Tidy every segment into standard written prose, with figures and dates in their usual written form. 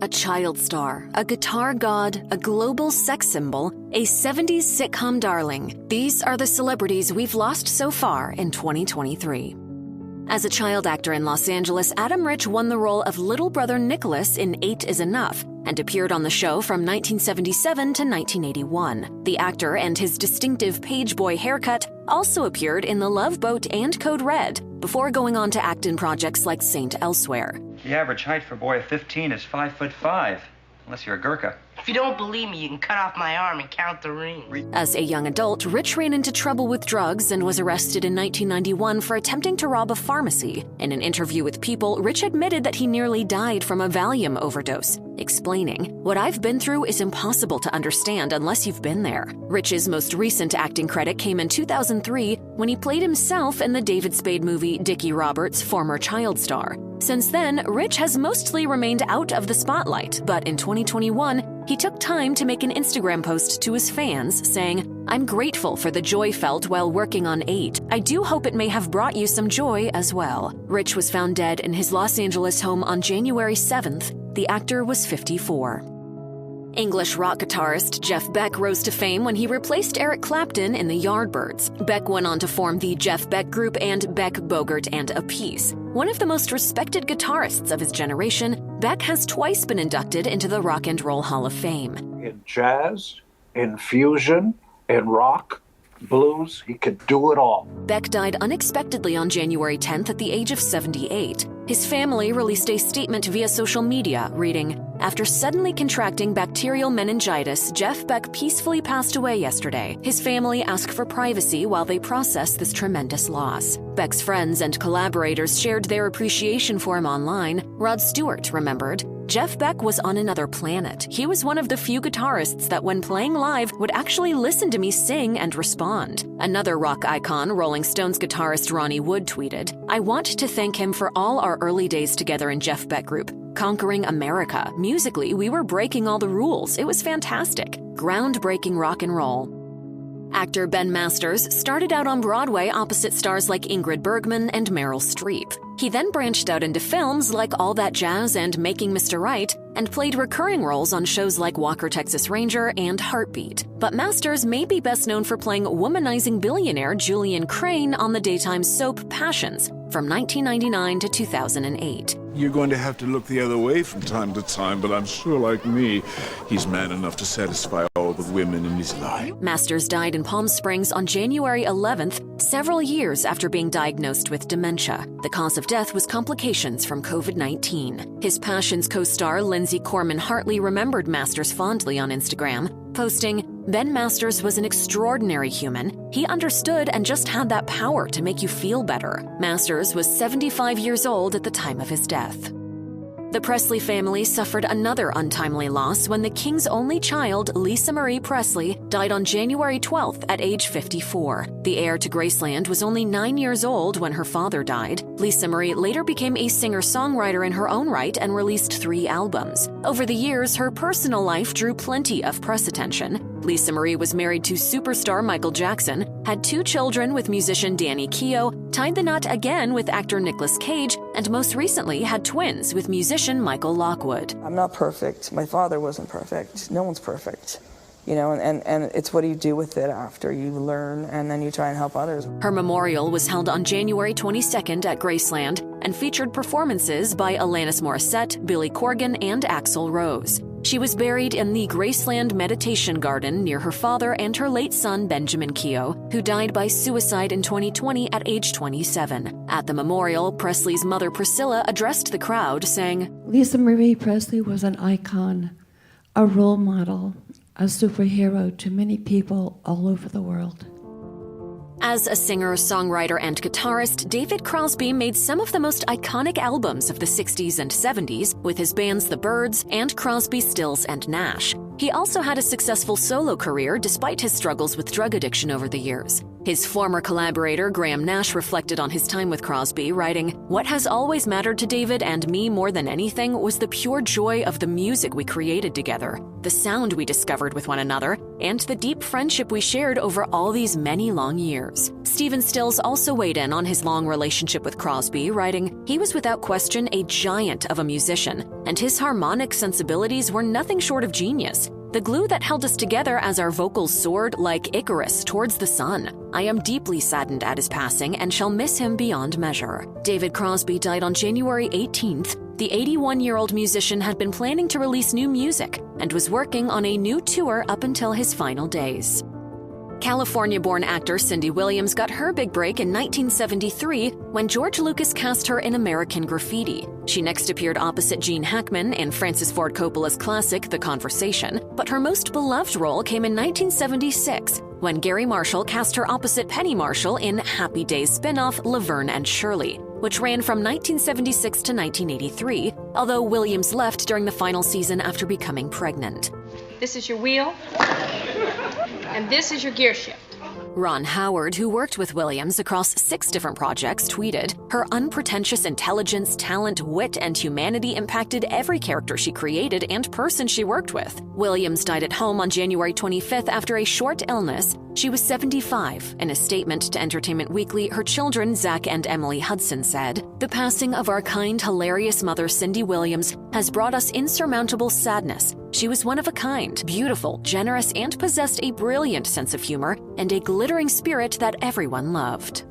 A child star, a guitar god, a global sex symbol, a 70s sitcom darling. These are the celebrities we've lost so far in 2023. As a child actor in Los Angeles, Adam Rich won the role of little brother Nicholas in 8 is Enough and appeared on the show from 1977 to 1981. The actor and his distinctive page boy haircut also appeared in The Love Boat and Code Red before going on to act in projects like Saint Elsewhere. The average height for a boy of 15 is 5'5", unless you're a Gurkha. If you don't believe me, you can cut off my arm and count the rings. As a young adult, Rich ran into trouble with drugs and was arrested in 1991 for attempting to rob a pharmacy. In an interview with People, Rich admitted that he nearly died from a Valium overdose, explaining, "What I've been through is impossible to understand unless you've been there." Rich's most recent acting credit came in 2003 when he played himself in the David Spade movie Dickie Roberts' former child star. Since then, Rich has mostly remained out of the spotlight, but in 2021, he took time to make an Instagram post to his fans saying, "I'm grateful for the joy felt while working on 8. I do hope it may have brought you some joy as well." Rich was found dead in his Los Angeles home on January 7th. The actor was 54. English rock guitarist Jeff Beck rose to fame when he replaced Eric Clapton in the Yardbirds. Beck went on to form the Jeff Beck Group and Beck, Bogert, and Appice. One of the most respected guitarists of his generation, Beck has twice been inducted into the Rock and Roll Hall of Fame. In jazz, in fusion, in rock, blues, he could do it all. Beck died unexpectedly on January 10th at the age of 78. His family released a statement via social media reading, "After suddenly contracting bacterial meningitis, Jeff Beck peacefully passed away yesterday. His family asked for privacy while they process this tremendous loss." Beck's friends and collaborators shared their appreciation for him online. Rod Stewart remembered, "Jeff Beck was on another planet. He was one of the few guitarists that when playing live would actually listen to me sing and respond." Another rock icon, Rolling Stones guitarist Ronnie Wood tweeted, "I want to thank him for all our early days together in Jeff Beck Group. Conquering America. Musically, we were breaking all the rules. It was fantastic. Groundbreaking rock and roll." Actor Ben Masters started out on Broadway opposite stars like Ingrid Bergman and Meryl Streep. He then branched out into films like All That Jazz and Making Mr. Right, and played recurring roles on shows like Walker, Texas Ranger and Heartbeat. But Masters may be best known for playing womanizing billionaire Julian Crane on the daytime soap Passions from 1999 to 2008. You're going to have to look the other way from time to time, but I'm sure, like me, he's man enough to satisfy all the women in his life. Masters died in Palm Springs on January 11th, several years after being diagnosed with dementia. The cause of death was complications from COVID-19. His Passions co-star Lindsay Corman Hartley remembered Masters fondly on Instagram, posting, "Ben Masters was an extraordinary human. He understood and just had that power to make you feel better." Masters was 75 years old at the time of his death. The Presley family suffered another untimely loss when the king's only child, Lisa Marie Presley, died on January 12th at age 54. The heir to Graceland was only 9 years old when her father died. Lisa Marie later became a singer-songwriter in her own right and released 3 albums. Over the years, her personal life drew plenty of press attention. Lisa Marie was married to superstar Michael Jackson, had 2 children with musician Jacky Oh, tied the knot again with actor Nicolas Cage, and most recently had twins with musician Michael Lockwood. I'm not perfect. My father wasn't perfect. No one's perfect. You know, and it's what do you do with it after you learn and then you try and help others. Her memorial was held on January 22nd at Graceland and featured performances by Alanis Morissette, Billy Corgan, and Axl Rose. She was buried in the Graceland Meditation Garden near her father and her late son Benjamin Keough, who died by suicide in 2020 at age 27. At the memorial, Presley's mother Priscilla addressed the crowd, saying, "Lisa Marie Presley was an icon, a role model, a superhero to many people all over the world." As a singer, songwriter, and guitarist, David Crosby made some of the most iconic albums of the 60s and 70s with his bands The Byrds and Crosby, Stills and Nash. He also had a successful solo career despite his struggles with drug addiction over the years. His former collaborator, Graham Nash, reflected on his time with Crosby, writing, "What has always mattered to David and me more than anything was the pure joy of the music we created together, the sound we discovered with one another, and the deep friendship we shared over all these many long years." Stephen Stills also weighed in on his long relationship with Crosby, writing, "He was without question a giant of a musician, and his harmonic sensibilities were nothing short of genius. The glue that held us together as our vocals soared like Icarus towards the sun. I am deeply saddened at his passing and shall miss him beyond measure." David Crosby died on January 18th. The 81-year-old musician had been planning to release new music and was working on a new tour up until his final days. California-born actor Cindy Williams got her big break in 1973 when George Lucas cast her in American Graffiti. She next appeared opposite Gene Hackman in Francis Ford Coppola's classic The Conversation, but her most beloved role came in 1976 when Gary Marshall cast her opposite Penny Marshall in Happy Days spin-off Laverne and Shirley, which ran from 1976 to 1983, although Williams left during the final season after becoming pregnant. This is your wheel, and this is your gear shift. Ron Howard, who worked with Williams across 6 different projects, tweeted, "Her unpretentious intelligence, talent, wit, and humanity impacted every character she created and person she worked with." Williams died at home on January 25th after a short illness. She was 75. In a statement to Entertainment Weekly, her children, Zach and Emily Hudson, said, "The passing of our kind, hilarious mother, Cindy Williams, has brought us insurmountable sadness. She was one of a kind, beautiful, generous, and possessed a brilliant sense of humor and a glittering spirit that everyone loved."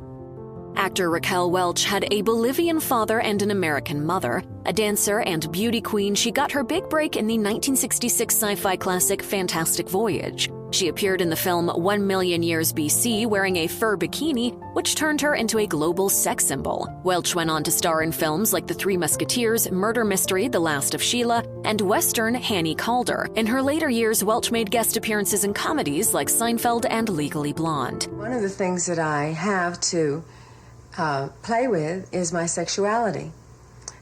Actor Raquel Welch had a Bolivian father and an American mother. A dancer and beauty queen, she got her big break in the 1966 sci-fi classic Fantastic Voyage. She appeared in the film 1,000,000 Years BC wearing a fur bikini, which turned her into a global sex symbol. Welch went on to star in films like The Three Musketeers, Murder Mystery, The Last of Sheila, and Western Hanny Calder. In her later years, Welch made guest appearances in comedies like Seinfeld and Legally Blonde. One of the things that I have to play with is my sexuality,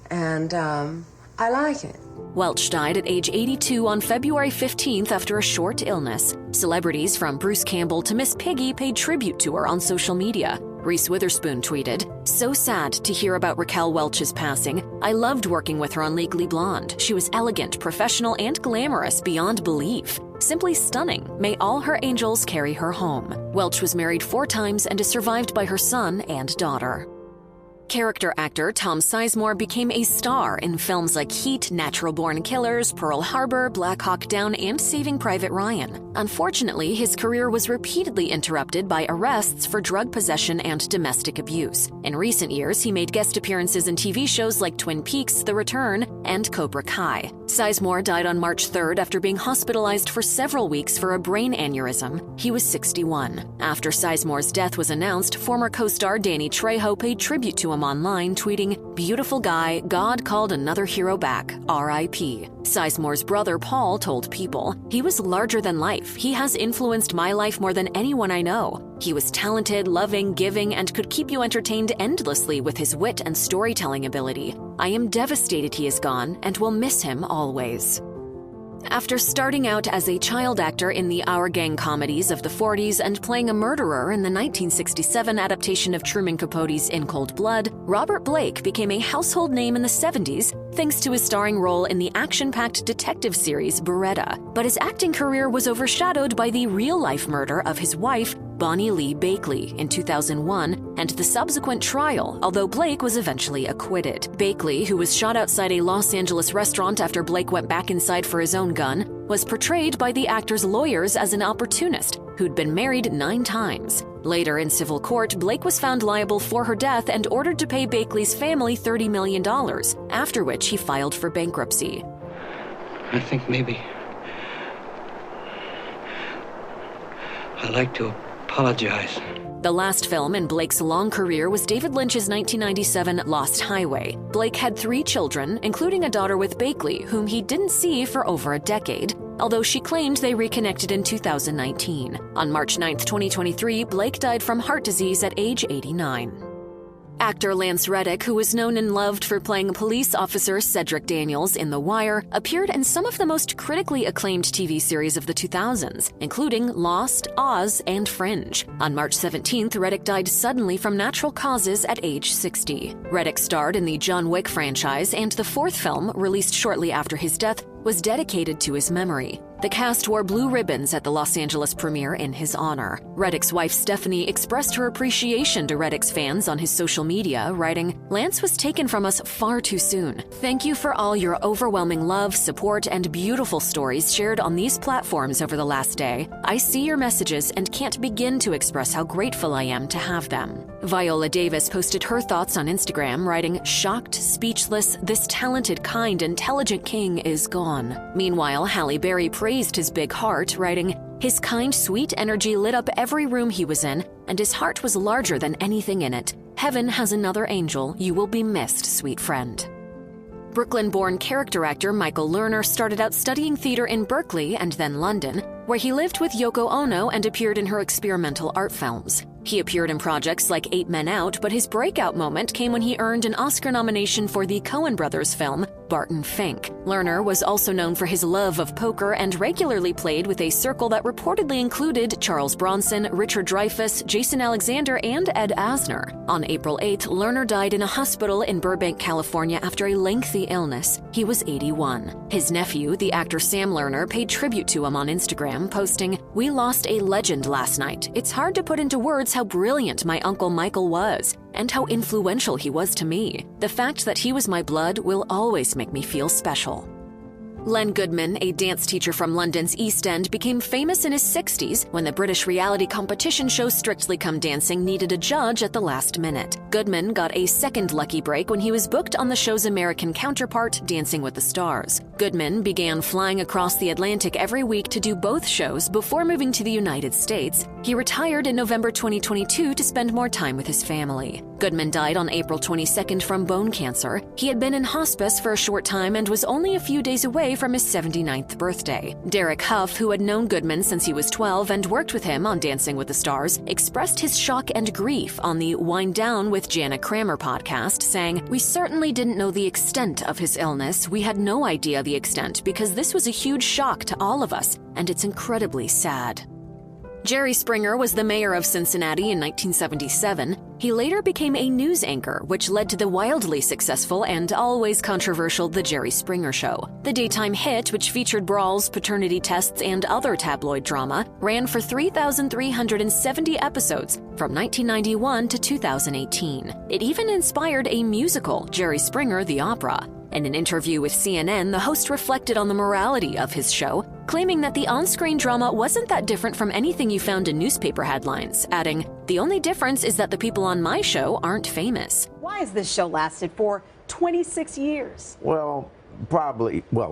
and I like it. Welch died at age 82 on February 15th after a short illness. Celebrities from Bruce Campbell to Miss Piggy paid tribute to her on social media. Reese Witherspoon tweeted, "So sad to hear about Raquel Welch's passing. I loved working with her on Legally Blonde. She was elegant, professional, and glamorous beyond belief. Simply stunning. May all her angels carry her home." Welch was married 4 times and is survived by her son and daughter. Character actor Tom Sizemore became a star in films like Heat, Natural Born Killers, Pearl Harbor, Black Hawk Down, and Saving Private Ryan. Unfortunately, his career was repeatedly interrupted by arrests for drug possession and domestic abuse. In recent years, he made guest appearances in TV shows like Twin Peaks, The Return, and Cobra Kai. Sizemore died on March 3rd after being hospitalized for several weeks for a brain aneurysm. He was 61. After Sizemore's death was announced, former co-star Danny Trejo paid tribute to him online, tweeting, "Beautiful guy, God called another hero back, R.I.P." Sizemore's brother Paul told People, "He was larger than life. He has influenced my life more than anyone I know. He was talented, loving, giving, and could keep you entertained endlessly with his wit and storytelling ability. I am devastated he is gone and will miss him always." After starting out as a child actor in the Our Gang comedies of the 40s and playing a murderer in the 1967 adaptation of Truman Capote's In Cold Blood, Robert Blake became a household name in the 70s thanks to his starring role in the action-packed detective series Beretta. But his acting career was overshadowed by the real-life murder of his wife, Bonnie Lee Bakley, in 2001, and the subsequent trial, although Blake was eventually acquitted. Bakley, who was shot outside a Los Angeles restaurant after Blake went back inside for his own gun, was portrayed by the actor's lawyers as an opportunist who'd been married 9 times. Later in civil court, Blake was found liable for her death and ordered to pay Bakley's family $30 million, after which he filed for bankruptcy. I think maybe I'd like to apologize. The last film in Blake's long career was David Lynch's 1997 Lost Highway. Blake had 3 children, including a daughter with Bakley, whom he didn't see for over a decade, although she claimed they reconnected in 2019. On March 9, 2023, Blake died from heart disease at age 89. Actor Lance Reddick, who was known and loved for playing police officer Cedric Daniels in The Wire, appeared in some of the most critically acclaimed TV series of the 2000s, including Lost, Oz, and Fringe. On March 17th, Reddick died suddenly from natural causes at age 60. Reddick starred in the John Wick franchise, and the fourth film, released shortly after his death, was dedicated to his memory. The cast wore blue ribbons at the Los Angeles premiere in his honor. Reddick's wife Stephanie expressed her appreciation to Reddick's fans on his social media, writing, "Lance was taken from us far too soon. Thank you for all your overwhelming love, support, and beautiful stories shared on these platforms over the last day. I see your messages and can't begin to express how grateful I am to have them." Viola Davis posted her thoughts on Instagram, writing, "Shocked, speechless, this talented, kind, intelligent king is gone." Meanwhile, Halle Berry praised his big heart, writing, "His kind, sweet energy lit up every room he was in, and his heart was larger than anything in it. Heaven has another angel. You will be missed, sweet friend." Brooklyn-born character actor Michael Lerner started out studying theater in Berkeley and then London, where he lived with Yoko Ono and appeared in her experimental art films. He appeared in projects like 8 Men Out, but his breakout moment came when he earned an Oscar nomination for the Coen brothers film, Barton Fink. Lerner was also known for his love of poker and regularly played with a circle that reportedly included Charles Bronson, Richard Dreyfuss, Jason Alexander, and Ed Asner. On April 8th, Lerner died in a hospital in Burbank, California after a lengthy illness. He was 81. His nephew, the actor Sam Lerner, paid tribute to him on Instagram, posting, "We lost a legend last night. It's hard to put into words how brilliant my Uncle Michael was, and how influential he was to me. The fact that he was my blood will always make me feel special." Len Goodman, a dance teacher from London's East End, became famous in his 60s when the British reality competition show Strictly Come Dancing needed a judge at the last minute. Goodman got a second lucky break when he was booked on the show's American counterpart, Dancing with the Stars. Goodman began flying across the Atlantic every week to do both shows before moving to the United States. He retired in November 2022 to spend more time with his family. Goodman died on April 22nd from bone cancer. He had been in hospice for a short time and was only a few days away from his 79th birthday. Derek Hough, who had known Goodman since he was 12 and worked with him on Dancing with the Stars, expressed his shock and grief on the Wind Down with Jana Kramer podcast, saying, "We certainly didn't know the extent of his illness. We had no idea the extent because this was a huge shock to all of us, and it's incredibly sad." Jerry Springer was the mayor of Cincinnati in 1977. He later became a news anchor, which led to the wildly successful and always controversial The Jerry Springer Show. The daytime hit, which featured brawls, paternity tests, and other tabloid drama, ran for 3,370 episodes from 1991 to 2018. It even inspired a musical, Jerry Springer the Opera. In an interview with CNN, the host reflected on the morality of his show, claiming that the on-screen drama wasn't that different from anything you found in newspaper headlines, adding, "The only difference is that the people on my show aren't famous." Why has this show lasted for 26 years? Well,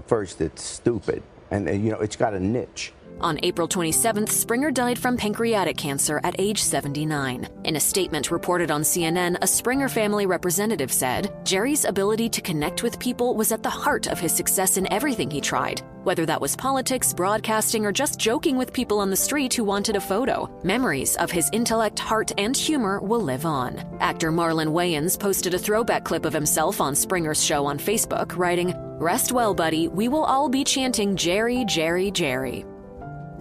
first it's stupid, and it's got a niche. On April 27th, Springer died from pancreatic cancer at age 79. In a statement reported on CNN, a Springer family representative said, "Jerry's ability to connect with people was at the heart of his success in everything he tried. Whether that was politics, broadcasting, or just joking with people on the street who wanted a photo, memories of his intellect, heart, and humor will live on." Actor Marlon Wayans posted a throwback clip of himself on Springer's show on Facebook, writing, "Rest well, buddy. We will all be chanting Jerry, Jerry, Jerry."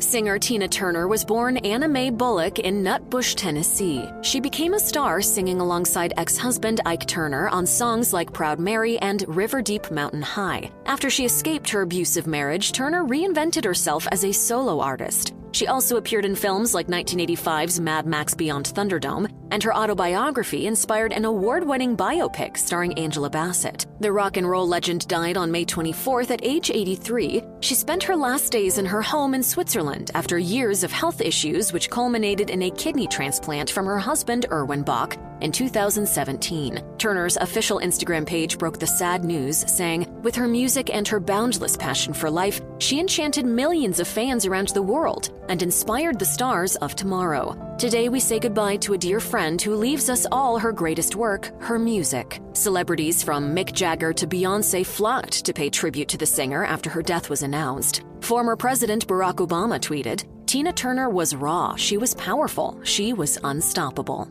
Singer Tina Turner was born Anna Mae Bullock in Nutbush, Tennessee. She became a star singing alongside ex-husband Ike Turner on songs like Proud Mary and River Deep Mountain High. After she escaped her abusive marriage, Turner reinvented herself as a solo artist. She also appeared in films like 1985's Mad Max Beyond Thunderdome, and her autobiography inspired an award-winning biopic starring Angela Bassett. The rock and roll legend died on May 24th at age 83. She spent her last days in her home in Switzerland after years of health issues, which culminated in a kidney transplant from her husband, Erwin Bach, in 2017. Turner's official Instagram page broke the sad news, saying, "With her music and her boundless passion for life, she enchanted millions of fans around the world and inspired the stars of tomorrow. Today we say goodbye to a dear friend who leaves us all her greatest work, her music." Celebrities from Mick Jagger to Beyoncé flocked to pay tribute to the singer after her death was announced. Former President Barack Obama tweeted, "Tina Turner was raw, she was powerful, she was unstoppable."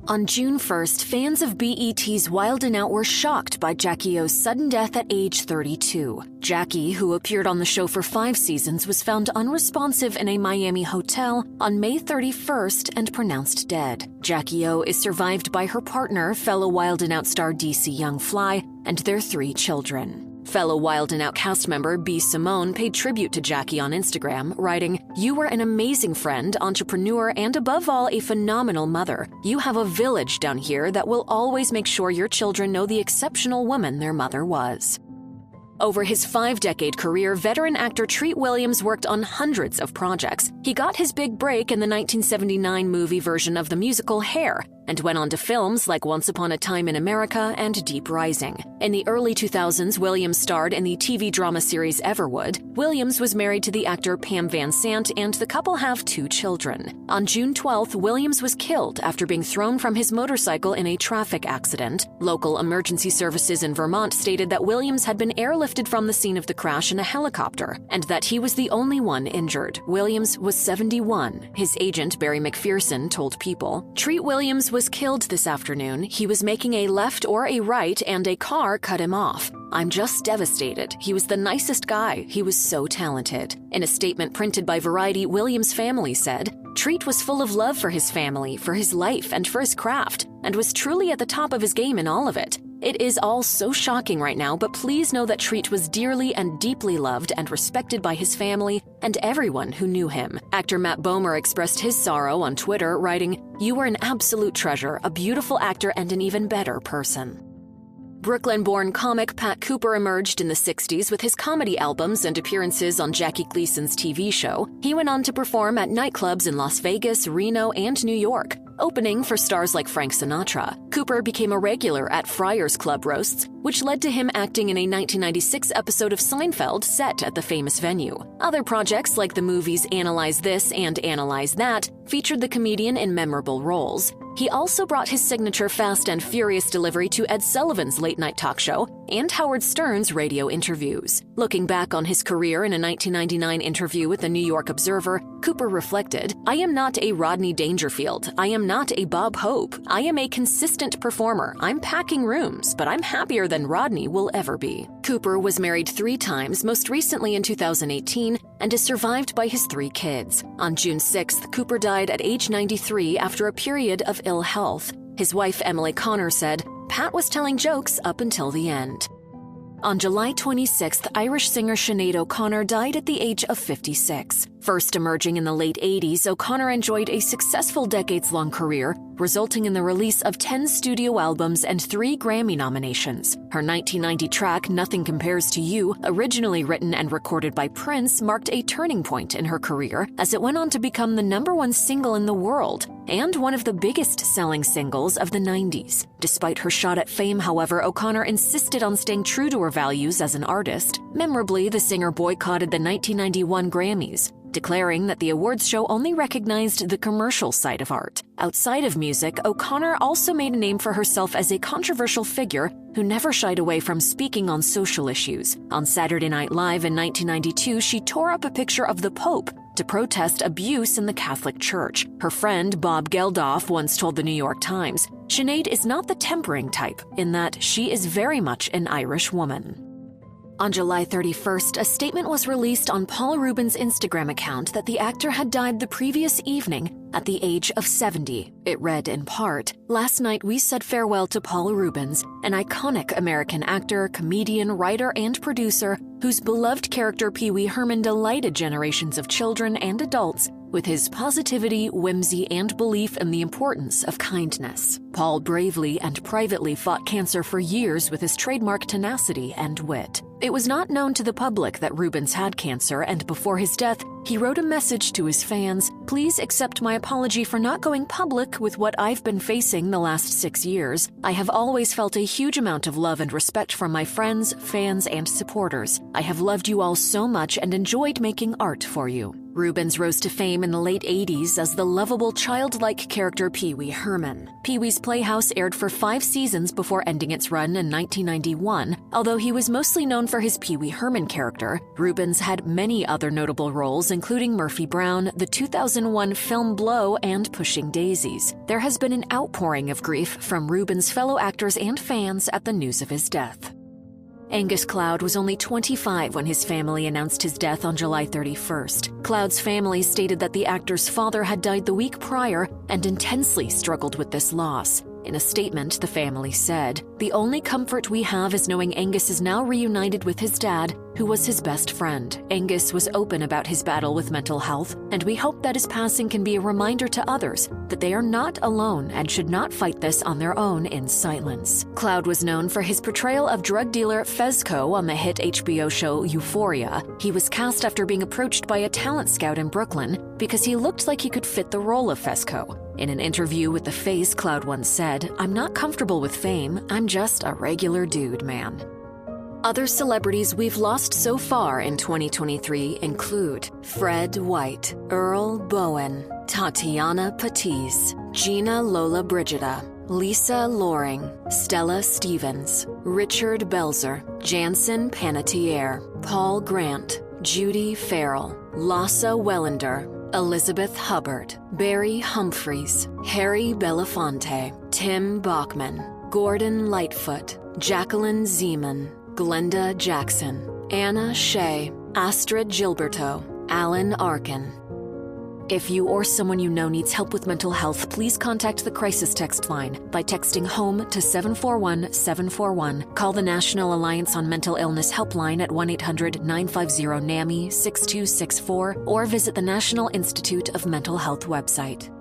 On June 1st, fans of BET's Wild 'N Out were shocked by Jacky Oh's sudden death at age 32. Jacky, who appeared on the show for 5 seasons, was found unresponsive in a Miami hotel on May 31st and pronounced dead. Jacky Oh is survived by her partner, fellow Wild 'N Out star DC Young Fly, and their 3 children. Fellow Wild 'N Out cast member B. Simone paid tribute to Jacky on Instagram, writing, "You were an amazing friend, entrepreneur, and above all, a phenomenal mother. You have a village down here that will always make sure your children know the exceptional woman their mother was." Over his 5-decade career, veteran actor Treat Williams worked on hundreds of projects. He got his big break in the 1979 movie version of the musical Hair, and went on to films like Once Upon a Time in America and Deep Rising. In the early 2000s, Williams starred in the TV drama series Everwood. Williams was married to the actor Pam Van Sant, and the couple have 2 children. On June 12th, Williams was killed after being thrown from his motorcycle in a traffic accident. Local emergency services in Vermont stated that Williams had been airlifted from the scene of the crash in a helicopter, and that he was the only one injured. Williams was 71. His agent, Barry McPherson, told People, "Treat Williams was killed this afternoon. He was making a left or a right and a car cut him off. I'm just devastated. He was the nicest guy. He was so talented." In a statement printed by Variety, Williams' family said, "Treat was full of love for his family, for his life, and for his craft, and was truly at the top of his game in all of it. It is all so shocking right now, but please know that Treat was dearly and deeply loved and respected by his family and everyone who knew him." Actor Matt Bomer expressed his sorrow on Twitter, writing, "You were an absolute treasure, a beautiful actor, and an even better person." Brooklyn-born comic Pat Cooper emerged in the 60s with his comedy albums and appearances on Jackie Gleason's TV show. He went on to perform at nightclubs in Las Vegas, Reno, and New York, opening for stars like Frank Sinatra. Cooper became a regular at Friars Club roasts, which led to him acting in a 1996 episode of Seinfeld set at the famous venue. Other projects like the movies Analyze This and Analyze That featured the comedian in memorable roles. He also brought his signature Fast and Furious delivery to Ed Sullivan's late-night talk show and Howard Stern's radio interviews. Looking back on his career in a 1999 interview with the New York Observer, Cooper reflected, "I am not a Rodney Dangerfield. I am not a Bob Hope. I am a consistent performer. I'm packing rooms, but I'm happier than Rodney will ever be." Cooper was married 3 times, most recently in 2018, and is survived by his 3 kids. On June 6th, Cooper died at age 93 after a period of ill health. His wife, Emily Connor, said, "Pat was telling jokes up until the end." On July 26th, Irish singer Sinead O'Connor died at the age of 56. First emerging in the late 80s, O'Connor enjoyed a successful decades-long career, resulting in the release of 10 studio albums and 3 Grammy nominations. Her 1990 track, Nothing Compares to You, originally written and recorded by Prince, marked a turning point in her career as it went on to become the #1 single in the world and one of the biggest-selling singles of the 90s. Despite her shot at fame, however, O'Connor insisted on staying true to her values as an artist. Memorably, the singer boycotted the 1991 Grammys, declaring that the awards show only recognized the commercial side of art. Outside of music, O'Connor also made a name for herself as a controversial figure who never shied away from speaking on social issues. On Saturday Night Live in 1992, she tore up a picture of the Pope to protest abuse in the Catholic Church. Her friend Bob Geldof once told the New York Times, "Sinead is not the tempering type, in that she is very much an Irish woman." On July 31st, a statement was released on Paul Reubens' Instagram account that the actor had died the previous evening at the age of 70. It read in part, "Last night we said farewell to Paul Reubens, an iconic American actor, comedian, writer, and producer whose beloved character Pee Wee Herman delighted generations of children and adults with his positivity, whimsy, and belief in the importance of kindness. Paul bravely and privately fought cancer for years with his trademark tenacity and wit. It was not known to the public that Reubens had cancer, and before his death, he wrote a message to his fans, 'Please accept my apology for not going public with what I've been facing the last 6 years. I have always felt a huge amount of love and respect from my friends, fans, and supporters. I have loved you all so much and enjoyed making art for you.' Reubens rose to fame in the late 80s as the lovable, childlike character Pee-wee Herman. Pee-wee's Playhouse aired for 5 seasons before ending its run in 1991. Although he was mostly known for his Pee-wee Herman character, Reubens had many other notable roles, including Murphy Brown, the 2001 film Blow, and Pushing Daisies. There has been an outpouring of grief from Reubens' fellow actors and fans at the news of his death. Angus Cloud was only 25 when his family announced his death on July 31st. Cloud's family stated that the actor's father had died the week prior and intensely struggled with this loss. In a statement, the family said, "The only comfort we have is knowing Angus is now reunited with his dad, who was his best friend. Angus was open about his battle with mental health, and we hope that his passing can be a reminder to others that they are not alone and should not fight this on their own in silence." Cloud was known for his portrayal of drug dealer Fezco on the hit HBO show Euphoria. He was cast after being approached by a talent scout in Brooklyn because he looked like he could fit the role of Fezco. In an interview with The Face, Cloud once said, "I'm not comfortable with fame. I'm just a regular dude, man." Other celebrities we've lost so far in 2023 include Fred White, Earl Bowen, Tatiana Patisse, Gina Lola Brigida, Lisa Loring, Stella Stevens, Richard Belzer, Jansen Panettiere, Paul Grant, Judy Farrell, Lassa Wellender, Elizabeth Hubbard, Barry Humphries, Harry Belafonte, Tim Bachman, Gordon Lightfoot, Jacqueline Zeman, Glenda Jackson, Anna Shea, Astrid Gilberto, Alan Arkin. If you or someone you know needs help with mental health, please contact the crisis text line by texting HOME to 741-741. Call the National Alliance on Mental Illness helpline at 1-800-950-NAMI 6264 or visit the National Institute of Mental Health website.